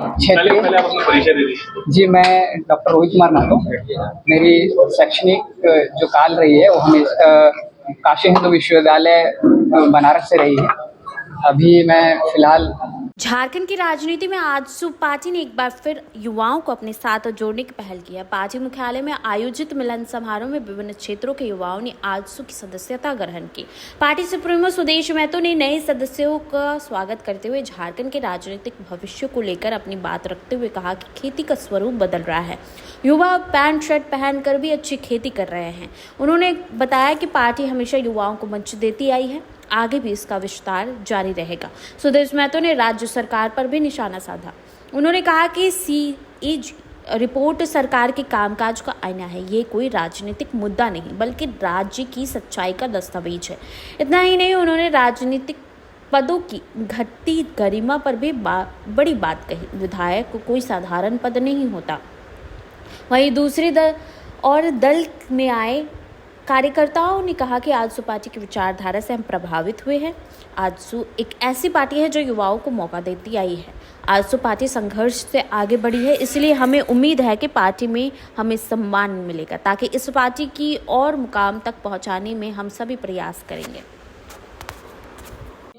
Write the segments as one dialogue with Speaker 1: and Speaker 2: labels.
Speaker 1: क्षेत्रीय।
Speaker 2: पहले आप अपना परिचय दे दीजिए।
Speaker 1: जी, मैं डॉक्टर रोहित कुमार महतो। मेरी शैक्षणिक जो काल रही है वो हमेशा काशी हिंदू विश्वविद्यालय बनारस से रही है। अभी मैं फिलहाल
Speaker 3: झारखंड की राजनीति में आजसू पार्टी ने एक बार फिर युवाओं को अपने साथ जोड़ने की पहल की है। पार्टी मुख्यालय में आयोजित मिलन समारोह में विभिन्न क्षेत्रों के युवाओं ने आजसू की सदस्यता ग्रहण की। पार्टी सुप्रीमो सुदेश महतो ने नए सदस्यों का स्वागत करते हुए झारखंड के राजनीतिक भविष्य को लेकर अपनी बात रखते हुए कहा कि खेती का स्वरूप बदल रहा है, युवा पैंट शर्ट पहनकर भी अच्छी खेती कर रहे हैं। उन्होंने बताया कि पार्टी हमेशा युवाओं को मंच देती आई है, आगे भी इसका विस्तार जारी रहेगा। सुदेश महतो ने राज्य सरकार पर भी निशाना साधा। उन्होंने कहा कि CAG रिपोर्ट सरकार के कामकाज का आईना है, ये कोई राजनीतिक मुद्दा नहीं बल्कि राज्य की सच्चाई का दस्तावेज है। इतना ही नहीं, उन्होंने राजनीतिक पदों की घटती गरिमा पर भी बड़ी बात कही। विधायक को कोई साधारण पद नहीं होता। वहीं दूसरी दल में आए कार्यकर्ताओं ने कहा कि आजसू पार्टी की विचारधारा से हम प्रभावित हुए हैं। आजसू एक ऐसी पार्टी है जो युवाओं को मौका देती आई है। आजसू पार्टी संघर्ष से आगे बढ़ी है, इसलिए हमें उम्मीद है कि पार्टी में हमें सम्मान मिलेगा, ताकि इस पार्टी की और मुकाम तक पहुंचाने में हम सभी प्रयास करेंगे।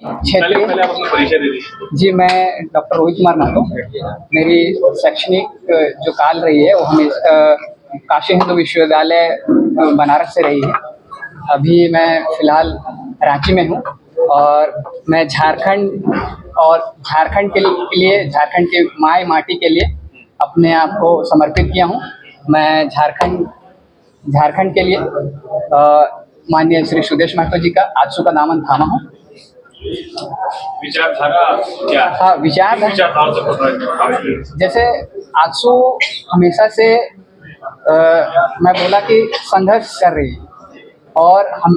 Speaker 1: क्षेत्रीय।
Speaker 2: पहले आप अपना परिचय दे दीजिए।
Speaker 1: जी, मैं डॉक्टर रोहित कुमार महतो। मेरी शैक्षणिक जो काल रही है वो हमेशा काशी हिंदू विश्वविद्यालय बनारस से रही है। अभी मैं फिलहाल रांची में हूँ और मैं झारखंड के लिए, झारखंड के माई माटी के लिए अपने आप को समर्पित किया हूँ। मैं झारखंड के लिए माननीय श्री सुदेश महतो जी का आजसू का दामन थामा हूँ।
Speaker 2: विचारधारा क्या है?
Speaker 1: हाँ, विचारधारा जैसे आजसू हमेशा से मैं बोला कि संघर्ष कर रही है और हम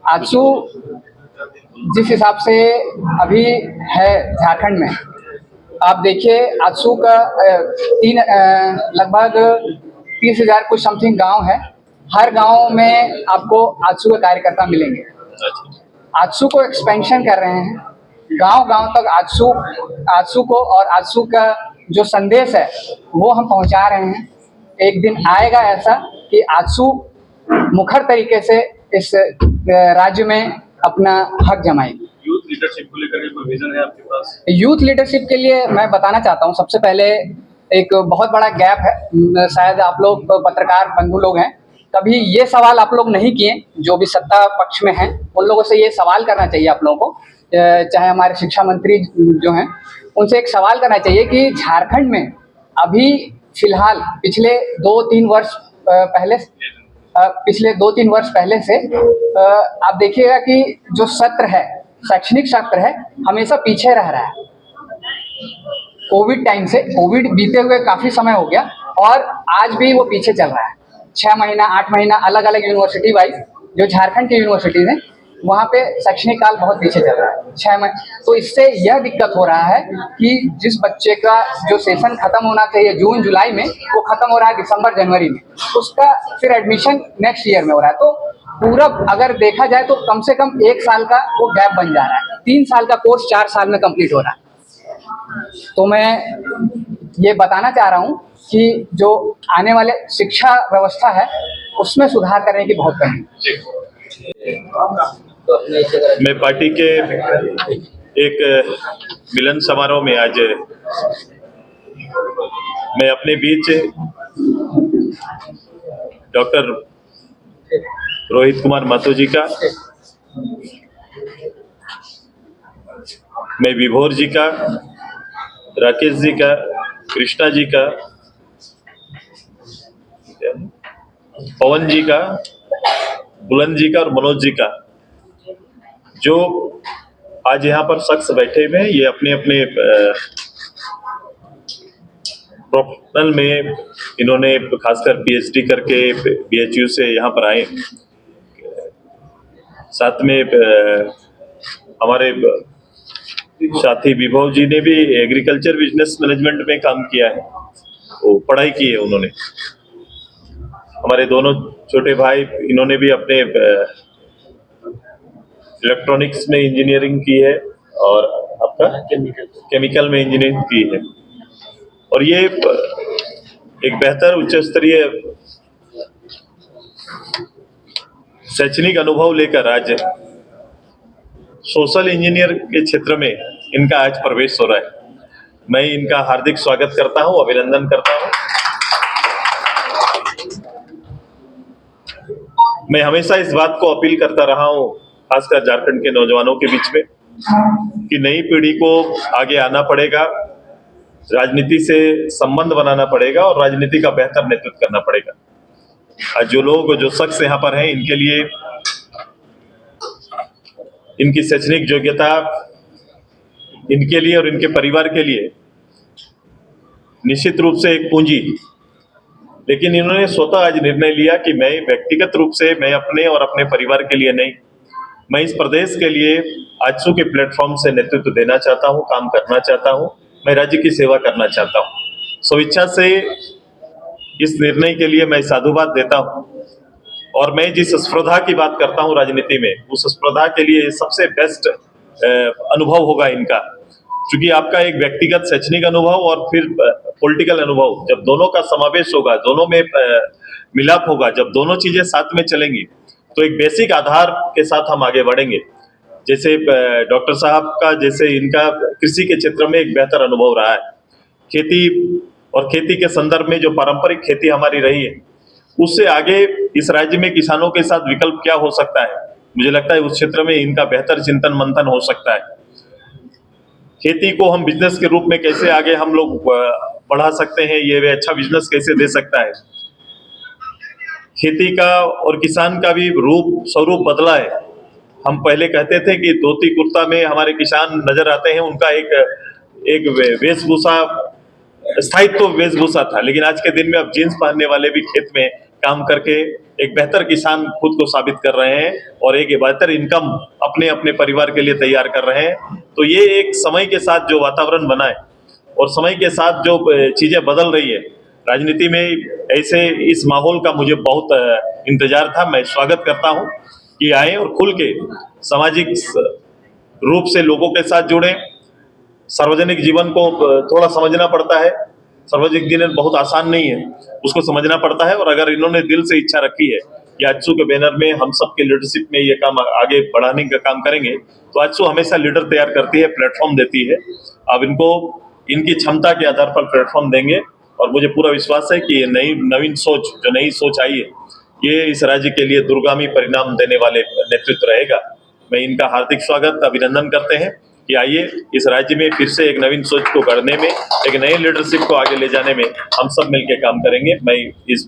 Speaker 1: आजसू जिस हिसाब से अभी है झारखंड में, आप देखिए आजसू का लगभग 30,000 कुछ समथिंग गांव है। हर गांव में आपको आजसू के कार्यकर्ता मिलेंगे। आजसू को एक्सपेंशन कर रहे हैं, गांव तक आजसू को और आजसू का जो संदेश है वो हम पहुंचा रहे हैं। एक दिन आएगा ऐसा कि आजसू मुखर तरीके से इस राज्य में अपना हक जमाएगी।
Speaker 2: यूथ लीडरशिप को लेकर कोई विजन है आपके पास?
Speaker 1: यूथ लीडरशिप के लिए मैं बताना चाहता हूँ, सबसे पहले एक बहुत बड़ा गैप है। शायद आप लोग पत्रकार बंधु लोग हैं, कभी ये सवाल आप लोग नहीं किए, जो भी सत्ता पक्ष में हैं उन लोगों से ये सवाल करना चाहिए आप लोगों को। चाहे हमारे शिक्षा मंत्री जो हैं उनसे एक सवाल करना चाहिए कि झारखंड में अभी फिलहाल पिछले 2-3 वर्ष पहले से आप देखिएगा कि जो सत्र है, शैक्षणिक सत्र है, हमेशा पीछे रह रहा है। कोविड टाइम से, कोविड बीते हुए काफ़ी समय हो गया और आज भी वो पीछे चल रहा है। 6 महीना 8 महीना अलग अलग यूनिवर्सिटी वाइज जो झारखंड की यूनिवर्सिटीज़ हैं वहाँ पे शैक्षणिक काल बहुत पीछे चल रहा है, 6 महीने। तो इससे यह दिक्कत हो रहा है कि जिस बच्चे का जो सेशन खत्म होना चाहिए जून जुलाई में, वो खत्म हो रहा है दिसंबर जनवरी में, उसका फिर एडमिशन नेक्स्ट ईयर में हो रहा है। तो पूरा अगर देखा जाए तो कम से कम 1 साल का वो गैप बन जा रहा है। 3 साल का कोर्स 4 साल में कंप्लीट हो रहा है। तो मैं ये बताना चाह रहा हूँ कि जो आने वाले शिक्षा व्यवस्था है उसमें सुधार करने की बहुत कमी है।
Speaker 4: मैं पार्टी के एक मिलन समारोह में आज मैं अपने बीच डॉक्टर रोहित कुमार महतो जी का, मैं विभोर जी का, राकेश जी का, कृष्णा जी का, पवन जी का, बुलंद जी का और मनोज जी का, जो आज यहाँ पर शख्स बैठे हुए हैं, ये अपने अपने प्रोफेशनल में इन्होंने खासकर PhD करके BHU से यहाँ पर आए। साथ में हमारे साथी विभव जी ने भी एग्रीकल्चर बिजनेस मैनेजमेंट में काम किया है, वो पढ़ाई की है उन्होंने। हमारे दोनों छोटे भाई, इन्होंने भी अपने इलेक्ट्रॉनिक्स में इंजीनियरिंग की है और आपका केमिकल में इंजीनियरिंग की है। और ये एक बेहतर उच्च स्तरीय शैक्षणिक अनुभव लेकर आज सोशल इंजीनियर के क्षेत्र में इनका आज प्रवेश हो रहा है। मैं इनका हार्दिक स्वागत करता हूं, अभिनंदन करता हूं। मैं हमेशा इस बात को अपील करता रहा हूं, खासकर झारखंड के नौजवानों के बीच में, कि नई पीढ़ी को आगे आना पड़ेगा, राजनीति से संबंध बनाना पड़ेगा और राजनीति का बेहतर नेतृत्व करना पड़ेगा। आज जो शख्स यहाँ पर हैं, इनके लिए इनकी शैक्षणिक योग्यता इनके लिए और इनके परिवार के लिए निश्चित रूप से एक पूंजी, लेकिन इन्होंने स्वतः आज निर्णय लिया कि मैं व्यक्तिगत रूप से मैं अपने और अपने परिवार के लिए नहीं, मैं इस प्रदेश के लिए आजसू के प्लेटफॉर्म से नेतृत्व देना चाहता हूं, काम करना चाहता हूं, मैं राज्य की सेवा करना चाहता हूं। स्वेच्छा से इस निर्णय के लिए मैं साधुवाद देता हूं और मैं जिस स्पर्धा की बात करता हूं राजनीति में, उस स्पर्धा के लिए सबसे बेस्ट अनुभव होगा इनका, क्योंकि आपका एक व्यक्तिगत शैक्षणिक अनुभव और फिर पॉलिटिकल अनुभव, जब दोनों का समावेश होगा, दोनों में मिलाप होगा, जब दोनों चीजें साथ में चलेंगी तो एक बेसिक आधार के साथ हम आगे बढ़ेंगे। जैसे डॉक्टर साहब का, जैसे इनका कृषि के क्षेत्र में एक बेहतर अनुभव रहा है, खेती और खेती के संदर्भ में जो पारंपरिक खेती हमारी रही है, उससे आगे इस राज्य में किसानों के साथ विकल्प क्या हो सकता है, मुझे लगता है उस क्षेत्र में इनका बेहतर चिंतन मंथन हो सकता है। खेती को हम बिजनेस के रूप में कैसे आगे हम लोग बढ़ा सकते हैं, ये वे अच्छा बिजनेस कैसे दे सकता है। खेती का और किसान का भी स्वरूप बदला है। हम पहले कहते थे कि धोती कुर्ता में हमारे किसान नजर आते हैं, उनका एक वेशभूषा, स्थायित्व वेशभूषा था, लेकिन आज के दिन में अब जींस पहनने वाले भी खेत में काम करके एक बेहतर किसान खुद को साबित कर रहे हैं और एक बेहतर इनकम अपने अपने परिवार के लिए तैयार कर रहे हैं। तो ये एक समय के साथ जो वातावरण बना है और समय के साथ जो चीजें बदल रही है राजनीति में, ऐसे इस माहौल का मुझे बहुत इंतजार था। मैं स्वागत करता हूं कि आए और खुल के सामाजिक रूप से लोगों के साथ जुड़े। सार्वजनिक जीवन को थोड़ा समझना पड़ता है, सार्वजनिक जीवन बहुत आसान नहीं है, उसको समझना पड़ता है। और अगर इन्होंने दिल से इच्छा रखी है कि आजसू के बैनर में हम सबके लीडरशिप में ये काम आगे बढ़ाने का काम करेंगे, तो आजसू हमेशा लीडर तैयार करती है, प्लेटफॉर्म देती है। अब इनको इनकी क्षमता के आधार पर प्लेटफॉर्म देंगे और मुझे पूरा विश्वास है कि ये नई सोच आई है, ये इस राज्य के लिए दूरगामी परिणाम देने वाले नेतृत्व रहेगा। मैं इनका हार्दिक स्वागत, अभिनंदन करते हैं कि आइए इस राज्य में फिर से एक नवीन सोच को गढ़ने में, एक नए लीडरशिप को आगे ले जाने में हम सब मिलकर काम करेंगे। मैं इस